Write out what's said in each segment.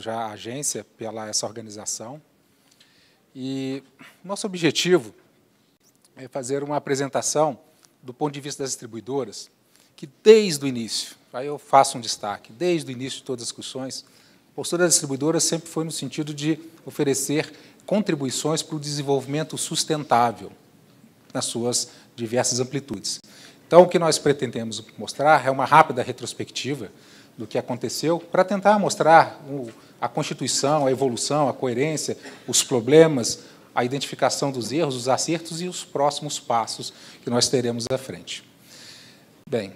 já a agência pela essa organização. E nosso objetivo é fazer uma apresentação do ponto de vista das distribuidoras, que desde o início, aí eu faço um destaque, desde o início de todas as discussões, a postura das distribuidoras sempre foi no sentido de oferecer contribuições para o desenvolvimento sustentável nas suas diversas amplitudes. Então, o que nós pretendemos mostrar é uma rápida retrospectiva do que aconteceu, para tentar mostrar a constituição, a evolução, a coerência, os problemas, a identificação dos erros, os acertos e os próximos passos que nós teremos à frente. Bem,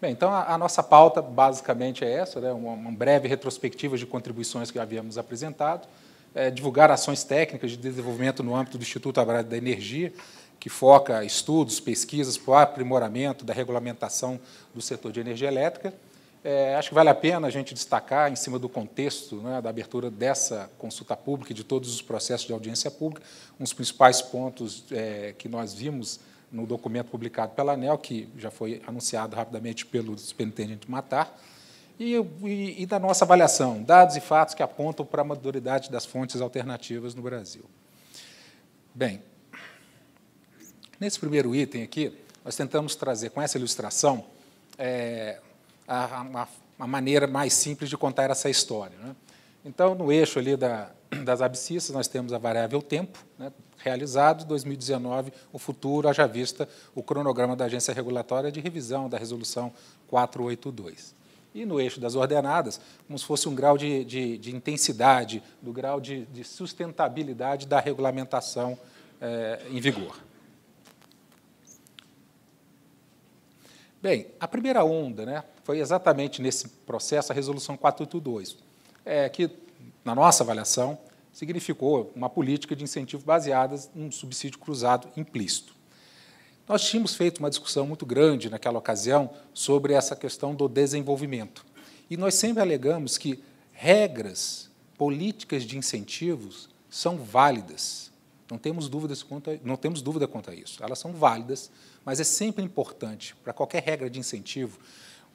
então a nossa pauta basicamente é essa, né, uma breve retrospectiva de contribuições que havíamos apresentado, divulgar ações técnicas de desenvolvimento no âmbito do Instituto Agrário da Energia, que foca estudos, pesquisas para o aprimoramento da regulamentação do setor de energia elétrica. Acho que vale a pena a gente destacar, em cima do contexto, né, da abertura dessa consulta pública e de todos os processos de audiência pública, um dos principais pontos que nós vimos no documento publicado pela ANEEL, que já foi anunciado rapidamente pelo superintendente Matar, e da nossa avaliação, dados e fatos que apontam para a maduridade das fontes alternativas no Brasil. Bem, nesse primeiro item aqui, nós tentamos trazer, com essa ilustração, a maneira mais simples de contar essa história, né? Então, no eixo ali das abscissas, nós temos a variável tempo, né, realizado, 2019, o futuro, haja vista o cronograma da Agência Regulatória de revisão da Resolução 482. E no eixo das ordenadas, como se fosse um grau de intensidade, do grau de sustentabilidade da regulamentação em vigor. Bem, a primeira onda, né, foi exatamente nesse processo a Resolução 482, que, na nossa avaliação, significou uma política de incentivo baseada em um subsídio cruzado implícito. Nós tínhamos feito uma discussão muito grande naquela ocasião sobre essa questão do desenvolvimento. E nós sempre alegamos que regras, políticas de incentivos são válidas. Não temos dúvida quanto a isso. Elas são válidas, mas é sempre importante, para qualquer regra de incentivo,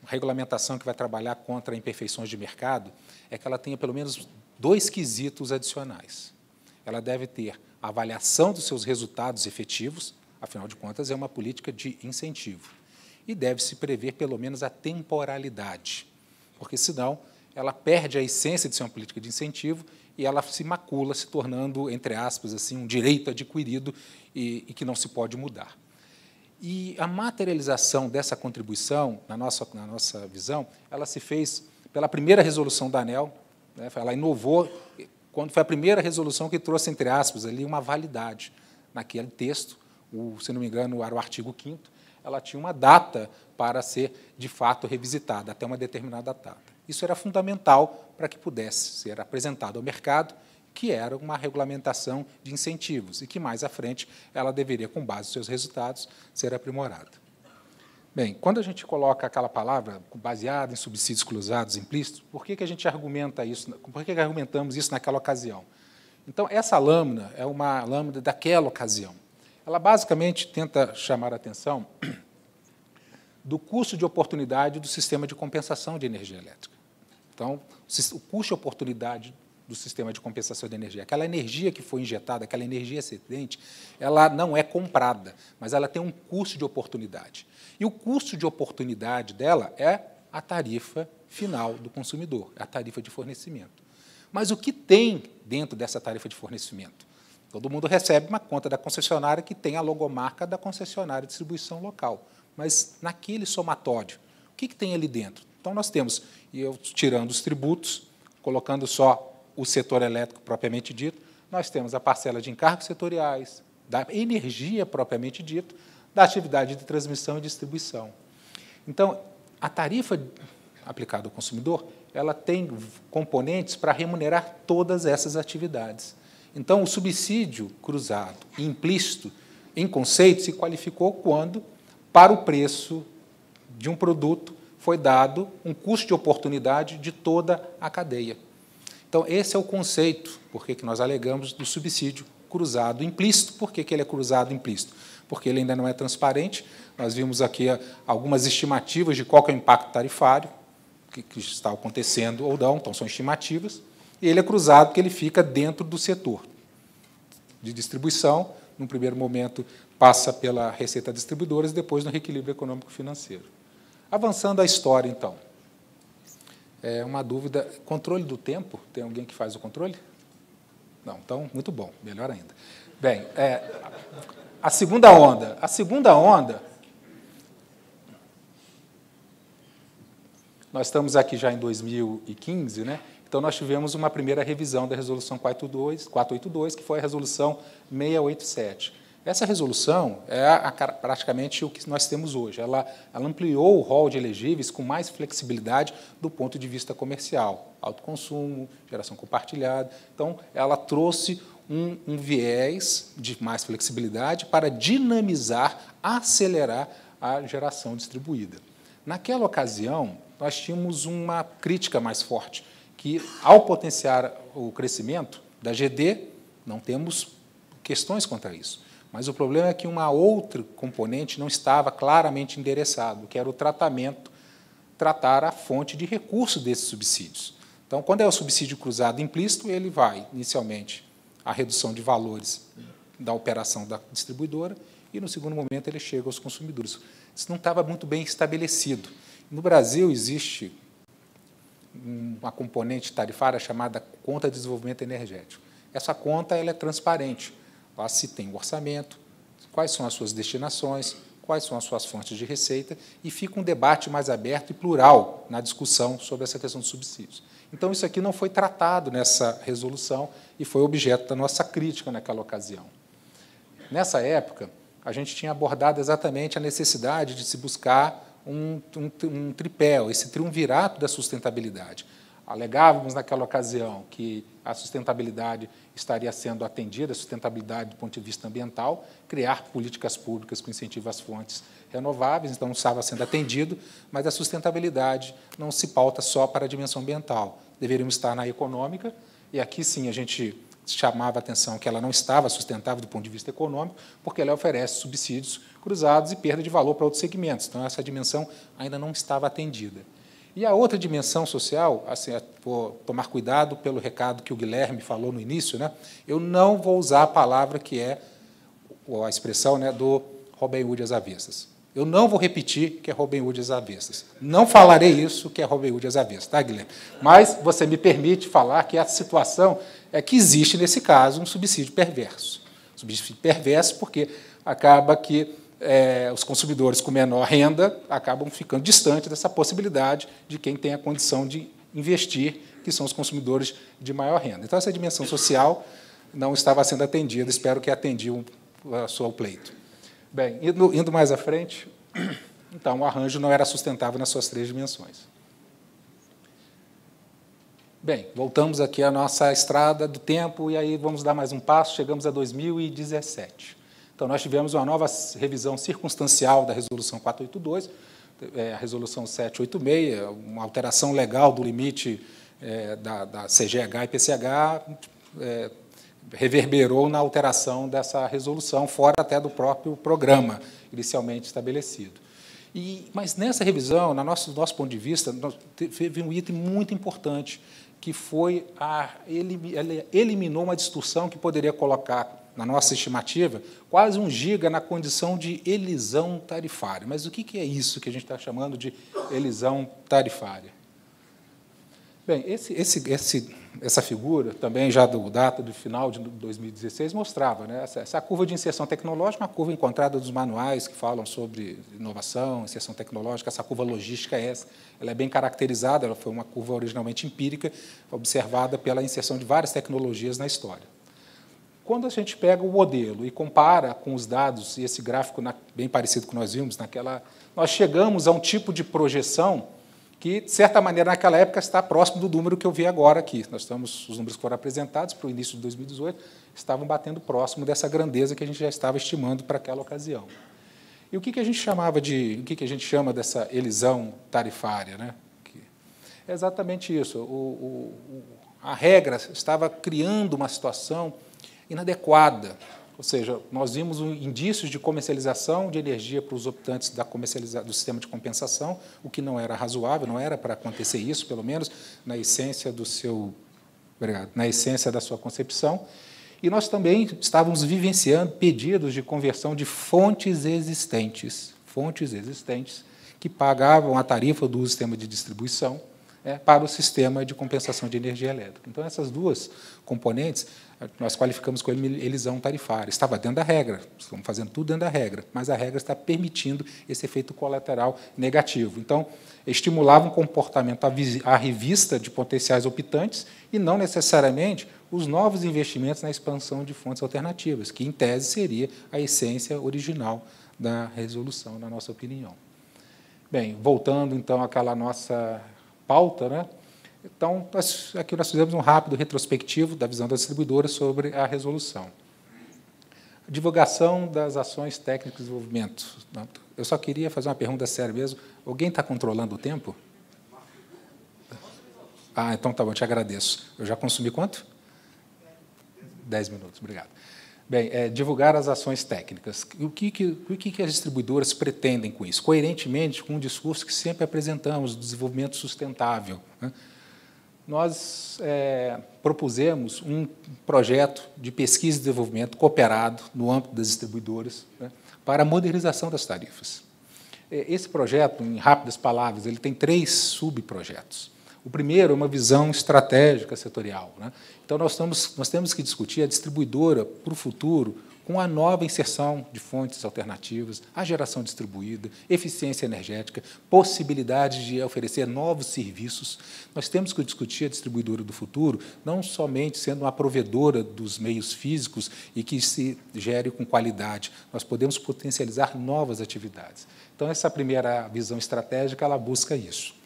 uma regulamentação que vai trabalhar contra imperfeições de mercado, é que ela tenha pelo menos 2 quesitos adicionais. Ela deve ter a avaliação dos seus resultados efetivos, afinal de contas, é uma política de incentivo. E deve-se prever, pelo menos, a temporalidade, porque, senão, ela perde a essência de ser uma política de incentivo e ela se macula, se tornando, entre aspas, assim, um direito adquirido e que não se pode mudar. E a materialização dessa contribuição, na nossa visão, ela se fez pela primeira resolução da ANEEL, né, ela inovou, quando foi a primeira resolução que trouxe, entre aspas, ali uma validade naquele texto, se não me engano, era o artigo 5º, ela tinha uma data para ser, de fato, revisitada, até uma determinada data. Isso era fundamental para que pudesse ser apresentado ao mercado, que era uma regulamentação de incentivos, e que, mais à frente, ela deveria, com base nos seus resultados, ser aprimorada. Bem, quando a gente coloca aquela palavra baseada em subsídios cruzados implícitos, por que a gente argumenta isso? Por que argumentamos isso naquela ocasião? Então, essa lâmina é uma lâmina daquela ocasião. Ela, basicamente, tenta chamar a atenção do custo de oportunidade do sistema de compensação de energia elétrica. Então, o custo de oportunidade do sistema de compensação de energia, aquela energia que foi injetada, aquela energia excedente, ela não é comprada, mas ela tem um custo de oportunidade. E o custo de oportunidade dela é a tarifa final do consumidor, a tarifa de fornecimento. Mas o que tem dentro dessa tarifa de fornecimento? Todo mundo recebe uma conta da concessionária que tem a logomarca da concessionária de distribuição local. Mas, naquele somatório, o que tem ali dentro? Então, nós temos, e eu tirando os tributos, colocando só o setor elétrico propriamente dito, nós temos a parcela de encargos setoriais, da energia propriamente dito, da atividade de transmissão e distribuição. Então, a tarifa aplicada ao consumidor, ela tem componentes para remunerar todas essas atividades. Então, o subsídio cruzado e implícito, em conceito, se qualificou quando, para o preço de um produto, foi dado um custo de oportunidade de toda a cadeia. Então, esse é o conceito, por que nós alegamos, do subsídio cruzado implícito. Por que ele é cruzado implícito? Porque ele ainda não é transparente. Nós vimos aqui algumas estimativas de qual que é o impacto tarifário. que está acontecendo ou não, então são estimativas, e ele é cruzado porque ele fica dentro do setor de distribuição, num primeiro momento passa pela receita distribuidoras e depois no reequilíbrio econômico-financeiro. Avançando a história, então. É uma dúvida, controle do tempo, tem alguém que faz o controle? Não, então, muito bom, melhor ainda. Bem, a segunda onda, nós estamos aqui já em 2015, né? Então, nós tivemos uma primeira revisão da Resolução 482, que foi a Resolução 687. Essa resolução é praticamente o que nós temos hoje. Ela ampliou o rol de elegíveis com mais flexibilidade do ponto de vista comercial, autoconsumo, geração compartilhada. Então, ela trouxe um viés de mais flexibilidade para dinamizar, acelerar a geração distribuída. Naquela ocasião, nós tínhamos uma crítica mais forte, que, ao potenciar o crescimento da GD, não temos questões contra isso. Mas o problema é que uma outra componente não estava claramente endereçado, que era o tratar a fonte de recurso desses subsídios. Então, quando é o subsídio cruzado implícito, ele vai, inicialmente, à redução de valores da operação da distribuidora e, no segundo momento, ele chega aos consumidores. Isso não estava muito bem estabelecido. No Brasil, existe uma componente tarifária chamada Conta de Desenvolvimento Energético. Essa conta ela é transparente. Lá se tem o orçamento, quais são as suas destinações, quais são as suas fontes de receita, e fica um debate mais aberto e plural na discussão sobre essa questão dos subsídios. Então, isso aqui não foi tratado nessa resolução e foi objeto da nossa crítica naquela ocasião. Nessa época, a gente tinha abordado exatamente a necessidade de se buscar um tripé, esse triunvirato da sustentabilidade. Alegávamos naquela ocasião que a sustentabilidade estaria sendo atendida, a sustentabilidade do ponto de vista ambiental, criar políticas públicas com incentivo às fontes renováveis, então não estava sendo atendido, mas a sustentabilidade não se pauta só para a dimensão ambiental, deveríamos estar na econômica, e aqui sim a gente chamava a atenção que ela não estava sustentável do ponto de vista econômico, porque ela oferece subsídios cruzados e perda de valor para outros segmentos. Então, essa dimensão ainda não estava atendida. E a outra dimensão social, assim, vou tomar cuidado pelo recado que o Guilherme falou no início, né? Eu não vou usar a palavra que é a expressão, né, do Robin Hood às avessas. Eu não vou repetir que é Robin Hood às avessas. Não falarei isso que é Robin Hood às avessas, tá, Guilherme? Mas você me permite falar que a situação é que existe, nesse caso, um subsídio perverso. Subsídio perverso porque acaba que os consumidores com menor renda acabam ficando distantes dessa possibilidade de quem tem a condição de investir, que são os consumidores de maior renda. Então, essa dimensão social não estava sendo atendida, espero que atendiu ao pleito. Bem, indo mais à frente, então, o arranjo não era sustentável nas suas 3 dimensões. Bem, voltamos aqui à nossa estrada do tempo, e aí vamos dar mais um passo, chegamos a 2017. Então, nós tivemos uma nova revisão circunstancial da Resolução 482, a Resolução 786, uma alteração legal do limite da CGH e PCH, reverberou na alteração dessa resolução, fora até do próprio programa inicialmente estabelecido. Mas nessa revisão, no nosso ponto de vista, teve um item muito importante, que foi ele eliminou uma distorção que poderia colocar, na nossa estimativa, quase 1 giga na condição de elisão tarifária. Mas o que é isso que a gente está chamando de elisão tarifária? Bem, essa figura, também já do data do final de 2016, mostrava, né, essa curva de inserção tecnológica, uma curva encontrada dos manuais que falam sobre inovação, inserção tecnológica, essa curva logística ela é bem caracterizada, ela foi uma curva originalmente empírica, observada pela inserção de várias tecnologias na história. Quando a gente pega o modelo e compara com os dados, e esse gráfico bem parecido com o que nós vimos, nós chegamos a um tipo de projeção que, de certa maneira, naquela época, está próximo do número que eu vi agora aqui. Os números que foram apresentados para o início de 2018 estavam batendo próximo dessa grandeza que a gente já estava estimando para aquela ocasião. E o que a gente chama dessa elisão tarifária, né? É exatamente isso. A regra estava criando uma situação inadequada, ou seja, nós vimos indícios de comercialização de energia para os optantes do sistema de compensação, o que não era razoável, não era para acontecer isso, pelo menos na essência na essência da sua concepção. E nós também estávamos vivenciando pedidos de conversão de fontes existentes que pagavam a tarifa do sistema de distribuição para o sistema de compensação de energia elétrica. Então, essas duas componentes, nós qualificamos com elisão tarifária. Estava dentro da regra, estamos fazendo tudo dentro da regra, mas a regra está permitindo esse efeito colateral negativo. Então, estimulava um comportamento à revista de potenciais optantes e não necessariamente os novos investimentos na expansão de fontes alternativas, que, em tese, seria a essência original da resolução, na nossa opinião. Bem, voltando, então, àquela nossa pauta, né? Então, aqui nós fizemos um rápido retrospectivo da visão da distribuidora sobre a resolução. Divulgação das ações técnicas de desenvolvimento. Eu só queria fazer uma pergunta séria mesmo. Alguém está controlando o tempo? Ah, então tá bom, te agradeço. Eu já consumi quanto? 10 minutos, obrigado. Bem, divulgar as ações técnicas. O que as distribuidoras pretendem com isso? Coerentemente com o discurso que sempre apresentamos, do desenvolvimento sustentável, né? Nós propusemos um projeto de pesquisa e desenvolvimento cooperado no âmbito das distribuidoras, né, para a modernização das tarifas. Esse projeto, em rápidas palavras, ele tem 3 subprojetos. O primeiro é uma visão estratégica setorial, né? Então, nós temos que discutir a distribuidora para o futuro com a nova inserção de fontes alternativas, a geração distribuída, eficiência energética, possibilidade de oferecer novos serviços. Nós temos que discutir a distribuidora do futuro não somente sendo uma provedora dos meios físicos e que se gere com qualidade. Nós podemos potencializar novas atividades. Então, essa primeira visão estratégica, ela busca isso.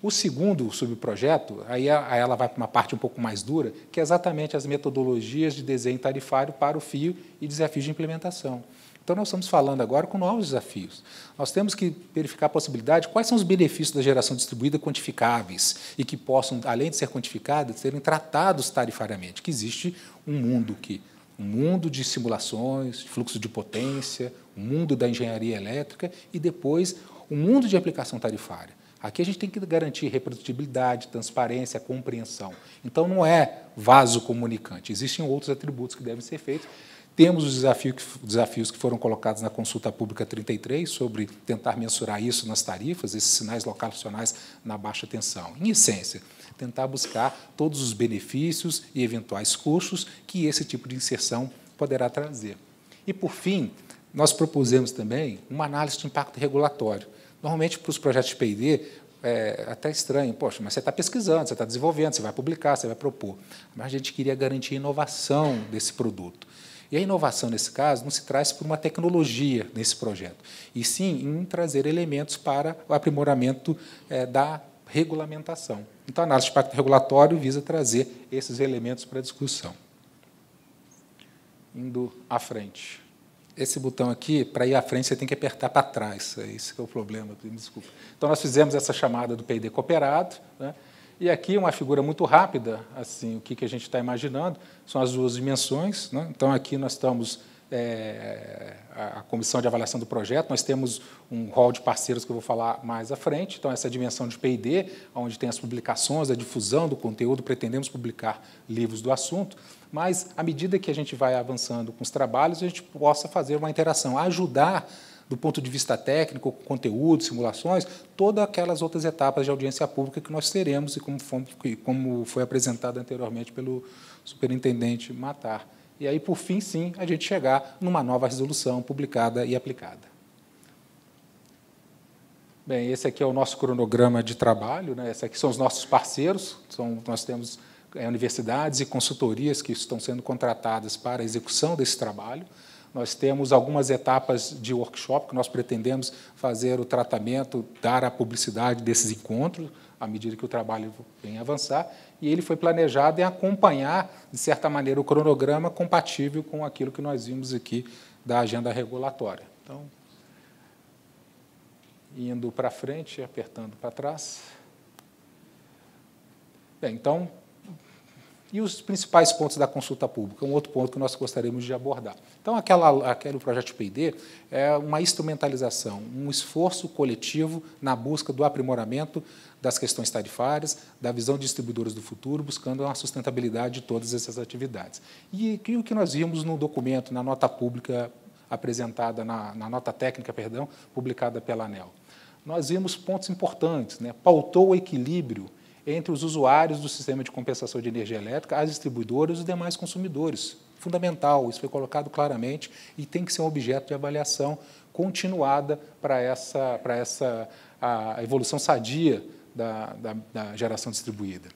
O segundo subprojeto, aí ela vai para uma parte um pouco mais dura, que é exatamente as metodologias de desenho tarifário para o fio e desafios de implementação. Então, nós estamos falando agora com novos desafios. Nós temos que verificar a possibilidade de quais são os benefícios da geração distribuída quantificáveis e que possam, além de ser quantificados, serem tratados tarifariamente, que existe um mundo de simulações, fluxo de potência, um mundo da engenharia elétrica e, depois, um mundo de aplicação tarifária. Aqui a gente tem que garantir reprodutibilidade, transparência, compreensão. Então, não é vaso comunicante. Existem outros atributos que devem ser feitos. Temos os desafios que foram colocados na consulta pública 33, sobre tentar mensurar isso nas tarifas, esses sinais locacionais na baixa tensão. Em essência, tentar buscar todos os benefícios e eventuais custos que esse tipo de inserção poderá trazer. E, por fim, nós propusemos também uma análise de impacto regulatório. Normalmente, para os projetos de P&D, é até estranho. Poxa, mas você está pesquisando, você está desenvolvendo, você vai publicar, você vai propor. Mas a gente queria garantir a inovação desse produto. E a inovação, nesse caso, não se traz por uma tecnologia nesse projeto, e sim em trazer elementos para o aprimoramento da regulamentação. Então, a análise de impacto regulatório visa trazer esses elementos para a discussão. Indo à frente. Esse botão aqui, para ir à frente, você tem que apertar para trás. Esse que é o problema, me desculpa. Então, nós fizemos essa chamada do P&D cooperado, né? E aqui uma figura muito rápida, assim, o que a gente está imaginando, são as duas dimensões, né? Então, aqui nós estamos a comissão de avaliação do projeto, nós temos um rol de parceiros que eu vou falar mais à frente. Então, essa dimensão de P&D, onde tem as publicações, a difusão do conteúdo, pretendemos publicar livros do assunto, mas, à medida que a gente vai avançando com os trabalhos, a gente possa fazer uma interação, ajudar, do ponto de vista técnico, conteúdo, simulações, todas aquelas outras etapas de audiência pública que nós teremos e como foi apresentado anteriormente pelo superintendente Matar. E aí, por fim, sim, a gente chegar numa nova resolução publicada e aplicada. Bem, esse aqui é o nosso cronograma de trabalho, né? Esses aqui são os nossos parceiros, nós temos universidades e consultorias que estão sendo contratadas para a execução desse trabalho. Nós temos algumas etapas de workshop que nós pretendemos fazer o tratamento, dar a publicidade desses encontros, à medida que o trabalho vem avançar, e ele foi planejado em acompanhar, de certa maneira, o cronograma compatível com aquilo que nós vimos aqui da agenda regulatória. Então, indo para frente, apertando para trás. Bem, então, E os principais pontos da consulta pública, um outro ponto que nós gostaríamos de abordar. Então, aquele projeto PID é uma instrumentalização, um esforço coletivo na busca do aprimoramento das questões tarifárias, da visão de distribuidores do futuro, buscando a sustentabilidade de todas essas atividades. E o que nós vimos no documento, na nota pública apresentada, na nota técnica, perdão, publicada pela ANEEL? Nós vimos pontos importantes, né? Pautou o equilíbrio entre os usuários do sistema de compensação de energia elétrica, as distribuidoras e os demais consumidores. Fundamental, isso foi colocado claramente e tem que ser um objeto de avaliação continuada para a evolução sadia da geração distribuída.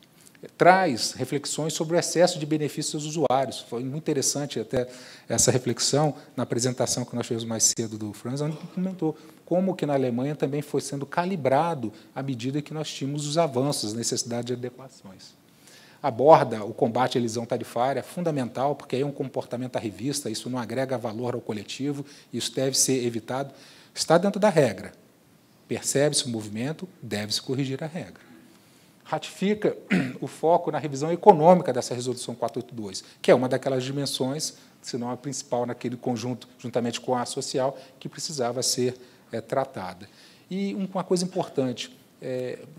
Traz reflexões sobre o excesso de benefícios aos usuários. Foi muito interessante até essa reflexão na apresentação que nós tivemos mais cedo do Franz, onde comentou como que na Alemanha também foi sendo calibrado à medida que nós tínhamos os avanços, necessidade de adequações. Aborda o combate à elisão tarifária, fundamental, porque é um comportamento à revista, isso não agrega valor ao coletivo, isso deve ser evitado. Está dentro da regra. Percebe-se o movimento, deve-se corrigir a regra. Ratifica o foco na revisão econômica dessa Resolução 482, que é uma daquelas dimensões, se não a principal naquele conjunto, juntamente com a social, que precisava ser tratada. E uma coisa importante,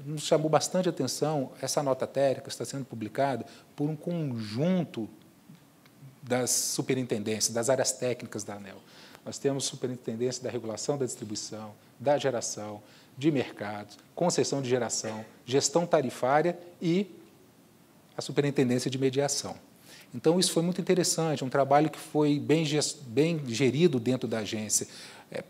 nos chamou bastante atenção, essa nota técnica está sendo publicada por um conjunto das superintendências, das áreas técnicas da ANEEL. Nós temos superintendência da regulação da distribuição, da geração, de mercados, concessão de geração, gestão tarifária e a superintendência de mediação. Então, isso foi muito interessante, um trabalho que foi bem gerido dentro da agência,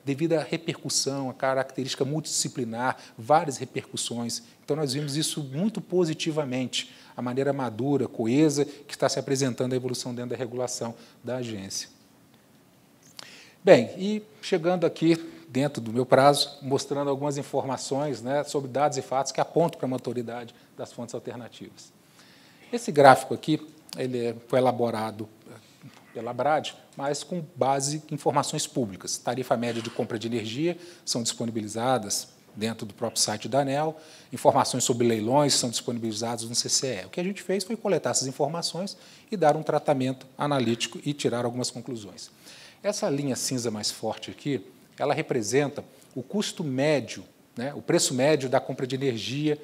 devido à repercussão, à característica multidisciplinar, várias repercussões. Então, nós vimos isso muito positivamente, a maneira madura, coesa, que está se apresentando a evolução dentro da regulação da agência. Bem, e chegando aqui, dentro do meu prazo, mostrando algumas informações, né, sobre dados e fatos que apontam para a maturidade das fontes alternativas. Esse gráfico aqui ele foi elaborado pela Brad, mas com base em informações públicas. Tarifa média de compra de energia são disponibilizadas dentro do próprio site da ANEEL, informações sobre leilões são disponibilizadas no CCE. O que a gente fez foi coletar essas informações e dar um tratamento analítico e tirar algumas conclusões. Essa linha cinza mais forte aqui, ela representa o custo médio, né, o preço médio da compra de energia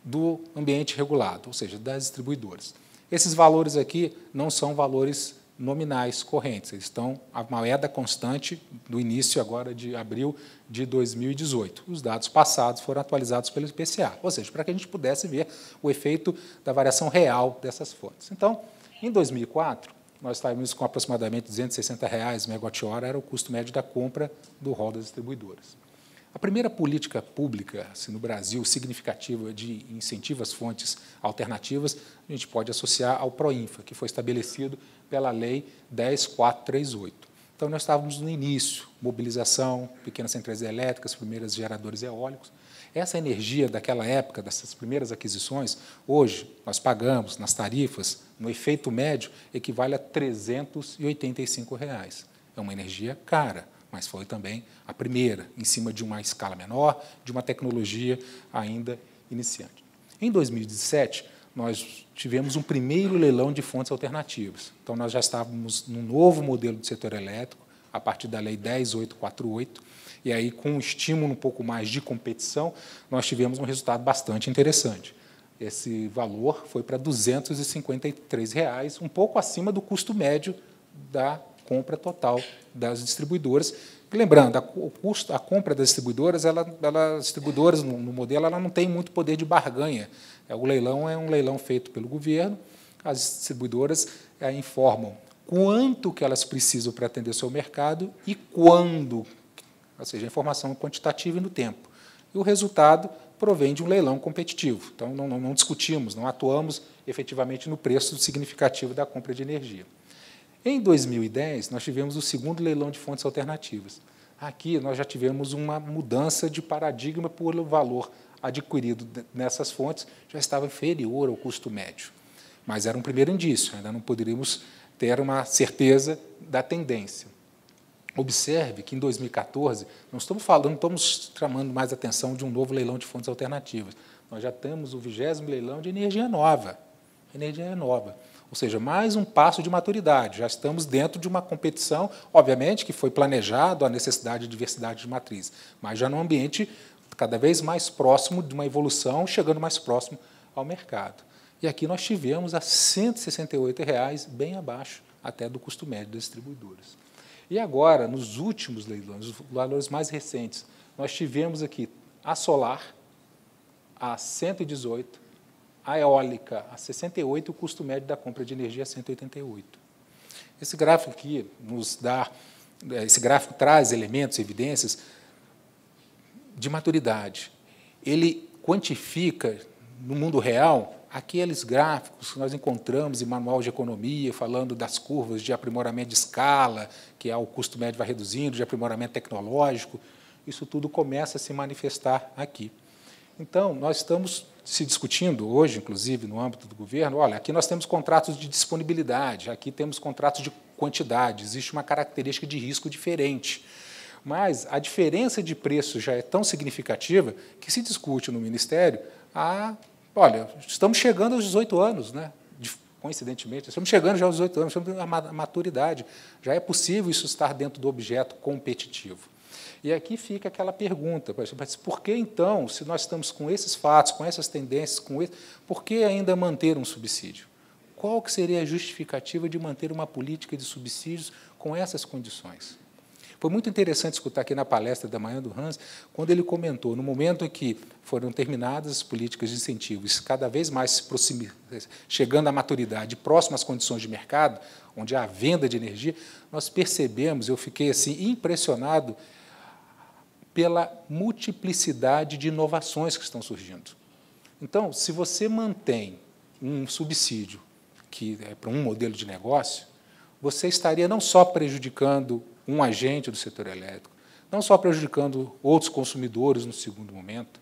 do ambiente regulado, ou seja, das distribuidoras. Esses valores aqui não são valores nominais correntes, eles estão a moeda constante do início agora de abril de 2018. Os dados passados foram atualizados pelo IPCA, ou seja, para que a gente pudesse ver o efeito da variação real dessas fontes. Então, em 2004, nós estávamos com aproximadamente R$ 260 megawatt-hora, era o custo médio da compra do rol das distribuidoras. A primeira política pública assim, no Brasil significativa de incentivo às fontes alternativas, a gente pode associar ao PROINFA, que foi estabelecido pela Lei 10.438. Então, nós estávamos no início, mobilização, pequenas centrais elétricas, primeiros geradores eólicos. Essa energia daquela época, dessas primeiras aquisições, hoje nós pagamos nas tarifas, no efeito médio, equivale a R$ 385. É uma energia cara, mas foi também a primeira, em cima de uma escala menor, de uma tecnologia ainda iniciante. Em 2017, nós tivemos um primeiro leilão de fontes alternativas. Então, nós já estávamos num novo modelo do setor elétrico, a partir da Lei 10.848, e aí, com um estímulo um pouco mais de competição, nós tivemos um resultado bastante interessante. Esse valor foi para R$ 253, um pouco acima do custo médio da compra total das distribuidoras. Lembrando, a compra das distribuidoras, distribuidoras no modelo, ela não tem muito poder de barganha. O leilão é um leilão feito pelo governo, as distribuidoras informam quanto que elas precisam para atender o seu mercado e quando, ou seja, a informação quantitativa e no tempo. E o resultado provém de um leilão competitivo. Então, não discutimos, não atuamos efetivamente no preço significativo da compra de energia. Em 2010, nós tivemos o segundo leilão de fontes alternativas. Aqui, nós já tivemos uma mudança de paradigma pelo valor adquirido nessas fontes, já estava inferior ao custo médio. Mas era um primeiro indício, ainda não poderíamos ter uma certeza da tendência. Observe que, em 2014, não estamos chamando mais atenção de um novo leilão de fontes alternativas. Nós já temos o 20º leilão de energia nova. energia renovável. Ou seja, mais um passo de maturidade. Já estamos dentro de uma competição, obviamente, que foi planejado a necessidade de diversidade de matriz, mas já num ambiente cada vez mais próximo de uma evolução, chegando mais próximo ao mercado. E aqui nós tivemos a R$ 168,00, bem abaixo até do custo médio das distribuidoras. E agora, nos últimos leilões, os valores mais recentes, nós tivemos aqui a solar a R$ 118,00, a eólica a 68 e o custo médio da compra de energia a 188. Esse gráfico aqui esse gráfico traz elementos, evidências de maturidade. Ele quantifica no mundo real aqueles gráficos que nós encontramos em manual de economia, falando das curvas de aprimoramento de escala, que é o custo médio vai reduzindo, de aprimoramento tecnológico. Isso tudo começa a se manifestar aqui. Então, nós estamos se discutindo hoje, inclusive, no âmbito do governo, olha, aqui nós temos contratos de disponibilidade, aqui temos contratos de quantidade, existe uma característica de risco diferente. Mas a diferença de preço já é tão significativa que se discute no Ministério, olha, estamos chegando aos 18 anos, né? Coincidentemente, estamos chegando já aos 18 anos, estamos na maturidade, já é possível isso estar dentro do objeto competitivo. E aqui fica aquela pergunta, mas por que, então, se nós estamos com esses fatos, com essas tendências, por que ainda manter um subsídio? Qual que seria a justificativa de manter uma política de subsídios com essas condições? Foi muito interessante escutar aqui na palestra da manhã do Hans, quando ele comentou, no momento em que foram terminadas as políticas de incentivos, cada vez mais chegando à maturidade, próximo às condições de mercado, onde há venda de energia, nós percebemos, eu fiquei assim impressionado, pela multiplicidade de inovações que estão surgindo. Então, se você mantém um subsídio que é para um modelo de negócio, você estaria não só prejudicando um agente do setor elétrico, não só prejudicando outros consumidores no segundo momento,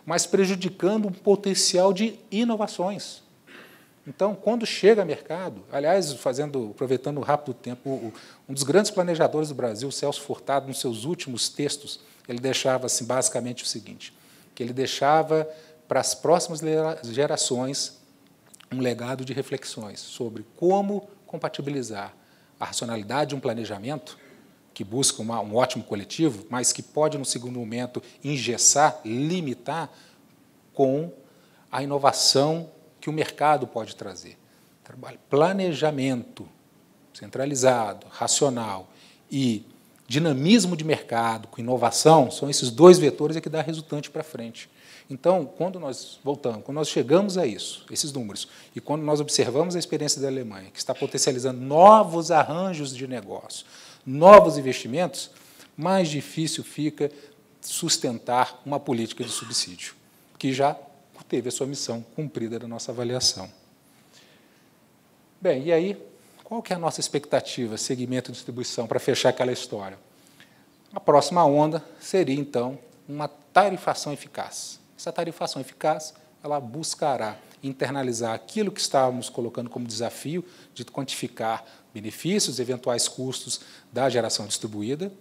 mas prejudicando um potencial de inovações. Então, quando chega ao mercado, aliás, aproveitando o rápido tempo, um dos grandes planejadores do Brasil, Celso Furtado, nos seus últimos textos, ele deixava assim, basicamente o seguinte, que ele deixava para as próximas gerações um legado de reflexões sobre como compatibilizar a racionalidade de um planejamento que busca um ótimo coletivo, mas que pode, no segundo momento, engessar, limitar com a inovação que o mercado pode trazer. Planejamento centralizado, racional e dinamismo de mercado com inovação são esses dois vetores que dão resultante para frente. Então, quando nós voltamos, quando nós chegamos a isso, esses números, e quando nós observamos a experiência da Alemanha, que está potencializando novos arranjos de negócio, novos investimentos, mais difícil fica sustentar uma política de subsídio, que já teve a sua missão cumprida na nossa avaliação. Bem, e aí, qual que é a nossa expectativa, segmento e distribuição, para fechar aquela história? A próxima onda seria, então, uma tarifação eficaz. Essa tarifação eficaz, ela buscará internalizar aquilo que estávamos colocando como desafio de quantificar benefícios, eventuais custos da geração distribuída,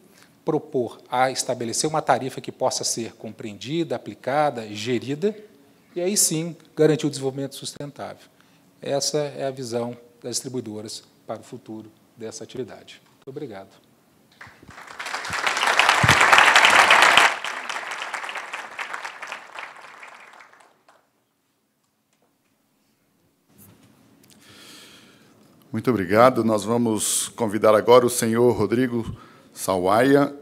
propor a estabelecer uma tarifa que possa ser compreendida, aplicada, gerida, e aí sim garantir o desenvolvimento sustentável. Essa é a visão das distribuidoras para o futuro dessa atividade. Muito obrigado. Muito obrigado. Nós vamos convidar agora o senhor Rodrigo Sawaia.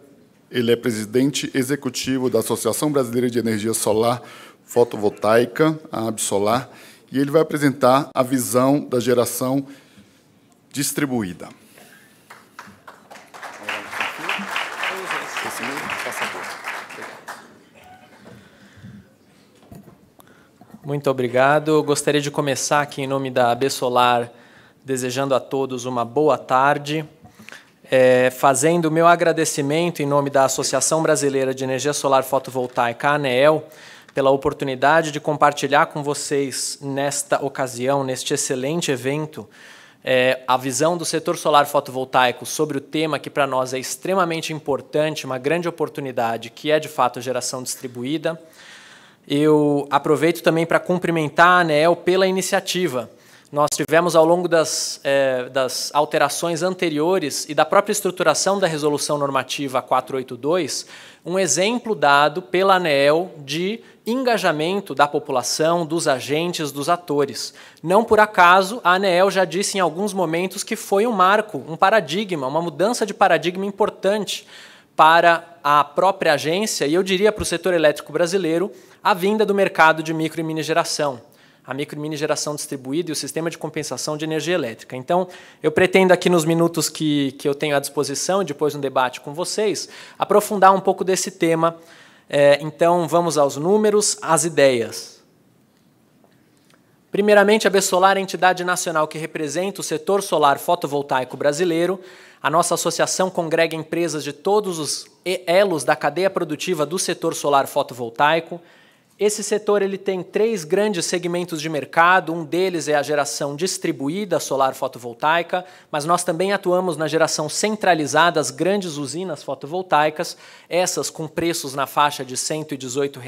Ele é presidente executivo da Associação Brasileira de Energia Solar Fotovoltaica, a Absolar, e ele vai apresentar a visão da geração distribuída. Muito obrigado. Gostaria de começar aqui em nome da Absolar, desejando a todos uma boa tarde, fazendo o meu agradecimento em nome da Associação Brasileira de Energia Solar Fotovoltaica, a ANEEL, pela oportunidade de compartilhar com vocês, nesta ocasião, neste excelente evento, a visão do setor solar fotovoltaico sobre o tema que para nós é extremamente importante, uma grande oportunidade, que é, de fato, a geração distribuída. Eu aproveito também para cumprimentar a ANEEL pela iniciativa, nós tivemos, ao longo das alterações anteriores e da própria estruturação da Resolução Normativa 482, um exemplo dado pela ANEEL de engajamento da população, dos agentes, dos atores. Não por acaso, a ANEEL já disse em alguns momentos que foi um marco, um paradigma, uma mudança de paradigma importante para a própria agência, e eu diria para o setor elétrico brasileiro, a vinda do mercado de micro e mini geração. A micro e mini geração distribuída e o sistema de compensação de energia elétrica. Então, eu pretendo aqui nos minutos que eu tenho à disposição, e depois no debate com vocês, aprofundar um pouco desse tema. Então, vamos aos números, às ideias. Primeiramente, a Besolar é a entidade nacional que representa o setor solar fotovoltaico brasileiro. A nossa associação congrega empresas de todos os elos da cadeia produtiva do setor solar fotovoltaico. Esse setor ele tem 3 grandes segmentos de mercado, um deles é a geração distribuída solar fotovoltaica, mas nós também atuamos na geração centralizada, as grandes usinas fotovoltaicas, essas com preços na faixa de R$ 118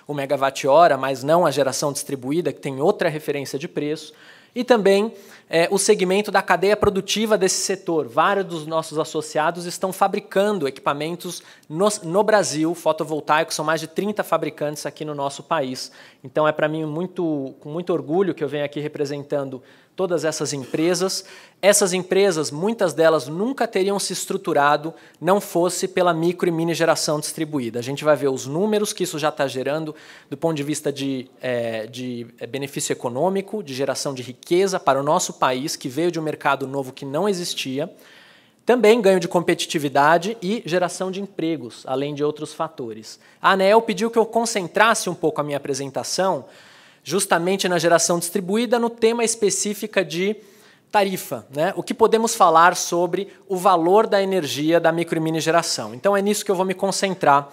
o megawatt-hora, mas não a geração distribuída, que tem outra referência de preço. E também o segmento da cadeia produtiva desse setor. Vários dos nossos associados estão fabricando equipamentos no Brasil, fotovoltaicos, são mais de 30 fabricantes aqui no nosso país. Então é para mim com muito orgulho que eu venho aqui representando todas essas empresas. Essas empresas, muitas delas nunca teriam se estruturado não fosse pela micro e mini geração distribuída. A gente vai ver os números que isso já está gerando do ponto de vista de benefício econômico, de geração de riqueza para o nosso país, que veio de um mercado novo que não existia. Também ganho de competitividade e geração de empregos, além de outros fatores. A ANEEL pediu que eu concentrasse um pouco a minha apresentação justamente na geração distribuída, no tema específico de tarifa, né? O que podemos falar sobre o valor da energia da micro e mini geração. Então é nisso que eu vou me concentrar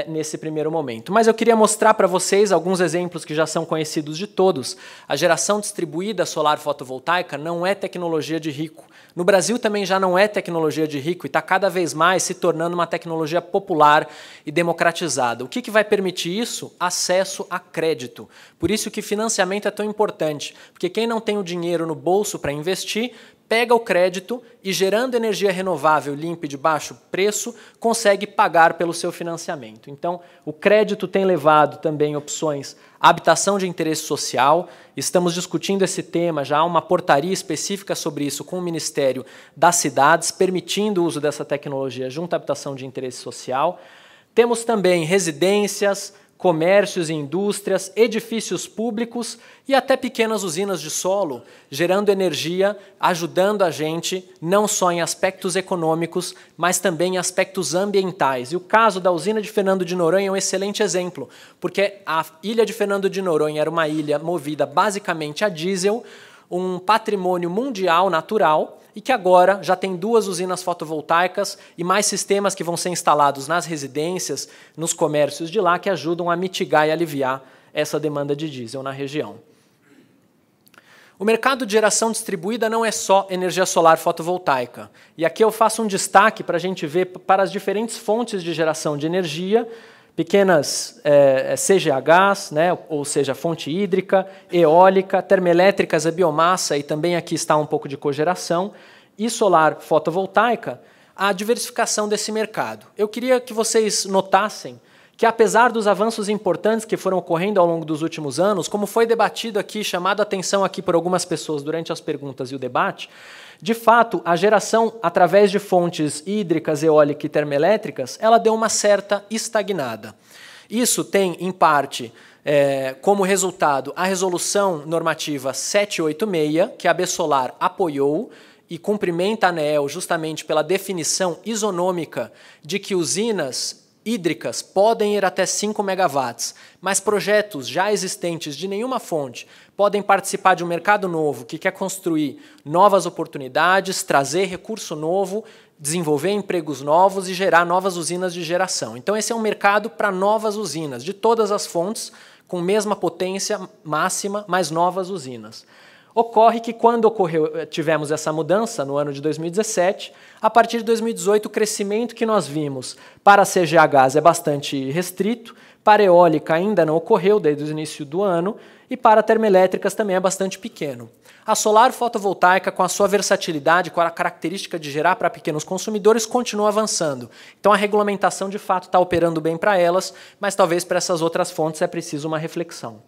nesse primeiro momento. Mas eu queria mostrar para vocês alguns exemplos que já são conhecidos de todos. A geração distribuída solar fotovoltaica não é tecnologia de rico. No Brasil também já não é tecnologia de rico e está cada vez mais se tornando uma tecnologia popular e democratizada. O que vai permitir isso? Acesso a crédito. Por isso que financiamento é tão importante, porque quem não tem o dinheiro no bolso para investir, pega o crédito e, gerando energia renovável, limpa e de baixo preço, consegue pagar pelo seu financiamento. Então, o crédito tem levado também opções à habitação de interesse social. Estamos discutindo esse tema, já há uma portaria específica sobre isso com o Ministério das Cidades, permitindo o uso dessa tecnologia junto à habitação de interesse social. Temos também residências, comércios e indústrias, edifícios públicos e até pequenas usinas de solo, gerando energia, ajudando a gente não só em aspectos econômicos, mas também em aspectos ambientais. E o caso da usina de Fernando de Noronha é um excelente exemplo, porque a ilha de Fernando de Noronha era uma ilha movida basicamente a diesel, um patrimônio mundial natural, e que agora já tem 2 usinas fotovoltaicas e mais sistemas que vão ser instalados nas residências, nos comércios de lá, que ajudam a mitigar e aliviar essa demanda de diesel na região. O mercado de geração distribuída não é só energia solar fotovoltaica. E aqui eu faço um destaque para a gente ver para as diferentes fontes de geração de energia, pequenas CGHs, né, ou seja, fonte hídrica, eólica, termoelétricas, a biomassa, e também aqui está um pouco de cogeração, e solar fotovoltaica, a diversificação desse mercado. Eu queria que vocês notassem que, apesar dos avanços importantes que foram ocorrendo ao longo dos últimos anos, como foi debatido aqui, chamado a atenção aqui por algumas pessoas durante as perguntas e o debate, de fato, a geração através de fontes hídricas, eólicas e termoelétricas, ela deu uma certa estagnada. Isso tem, em parte, como resultado a Resolução Normativa 786, que a Besolar apoiou e cumprimenta a ANEEL justamente pela definição isonômica de que usinas hídricas podem ir até 5 megawatts, mas projetos já existentes de nenhuma fonte podem participar de um mercado novo que quer construir novas oportunidades, trazer recurso novo, desenvolver empregos novos e gerar novas usinas de geração. Então esse é um mercado para novas usinas, de todas as fontes, com mesma potência máxima, mas novas usinas. Ocorre que quando tivemos essa mudança, no ano de 2017, a partir de 2018 o crescimento que nós vimos para a CGHs é bastante restrito, para a eólica ainda não ocorreu desde o início do ano, e para termoelétricas também é bastante pequeno. A solar fotovoltaica, com a sua versatilidade, com a característica de gerar para pequenos consumidores, continua avançando. Então a regulamentação de fato está operando bem para elas, mas talvez para essas outras fontes é preciso uma reflexão.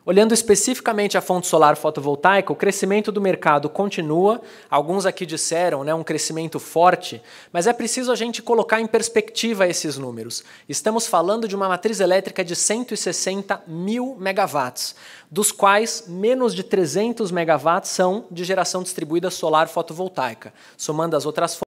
Olhando especificamente a fonte solar fotovoltaica, o crescimento do mercado continua. Alguns aqui disseram, um crescimento forte, mas é preciso a gente colocar em perspectiva esses números. Estamos falando de uma matriz elétrica de 160 mil megawatts, dos quais menos de 300 megawatts são de geração distribuída solar fotovoltaica. Somando as outras fontes,